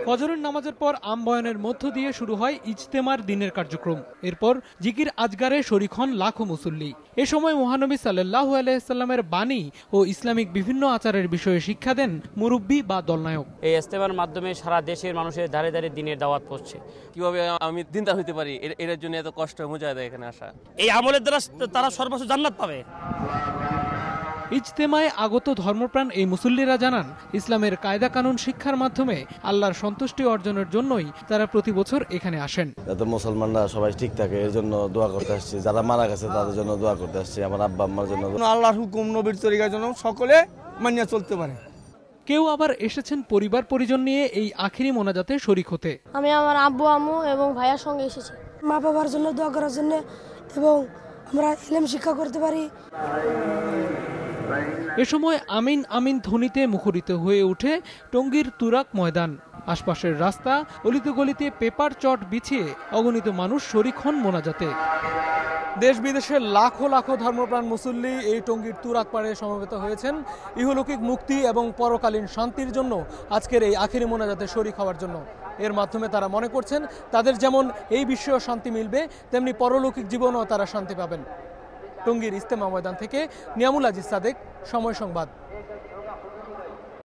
ফজরের নামাজের পর আম বয়ানের মধ্য দিয়ে শুরু হয় ইজতেমার দিনের কার্যক্রম। এরপর জিকির আজগারে শরীক হন লাখো মুসল্লি। এ সময় মহানবী সাল্লাল্লাহু আলাইহি সাল্লামের বাণী ও ইসলামিক বিভিন্ন আচারের বিষয়ে শিক্ষা দেন মুরব্বী বা দলনায়ক। এই ইজতেমার মাধ্যমে সারা দেশের মানুষের ধারে ধারে দিনের দাওয়াত পড়ছে। কিভাবে আমি দিনদার হতে পারি, এর জন্য এত কষ্ট মুজাহিদ এখানে আসা। এই আমলের দ্বারা তারা সর্বোচ্চ জান্নাত পাবে। ইজতেমায় আগত ধর্মপ্রাণ এই মুসল্লিরা জানান, ইসলামের কায়দা কানুন শিক্ষার মাধ্যমে আল্লাহর সন্তুষ্টি অর্জনের জন্যই তারা প্রতি বছর এখানে আসেন। যাতে মুসলমানরা সবাই ঠিক থাকে এর জন্য দোয়া করতে আসছি। যারা মারা গেছে তাদের জন্য দোয়া করতে আসছি। আমার আব্বা আম্মার জন্য। আল্লাহর হুকুম নবীর তরিকার জন্য সকলে মানিয়ে চলতে পারে। কেউ আবার এসেছেন পরিবার পরিজন নিয়ে এই আখিরি মোনাজাতে শরীক হতে। আমি আমার আব্বু আম্মু এবং ভাইয়ার সঙ্গে এসেছি মা বাবার জন্য দোয়া করার জন্য, এবং আমরা ইলম শিক্ষা করতে পারি। এ সময় আমিন আমিন ধ্বনিতে মুখরিত হয়ে ওঠে টঙ্গীর তুরাক ময়দান। আশপাশের রাস্তা, অলিতে গলিতে পেপার চট বিছিয়ে অগণিত মানুষ শরীক হন মোনাজাতে। দেশ বিদেশের লাখো লাখো ধর্মপ্রাণ মুসল্লি এই টঙ্গীর তুরাক পাড়ে সমবেত হয়েছেন ইহলৌকিক মুক্তি এবং পরকালীন শান্তির জন্য, আজকের এই আখিরি মোনাজাতে শরীক হওয়ার জন্য। এর মাধ্যমে তারা মনে করছেন তাদের যেমন এই বিশ্বেও শান্তি মিলবে, তেমনি পরলৌকিক জীবনেও তারা শান্তি পাবেন। টঙ্গীর ইজতেমা ময়দান থেকে নিয়ামুল আজিজ সাদেক, সময় সংবাদ।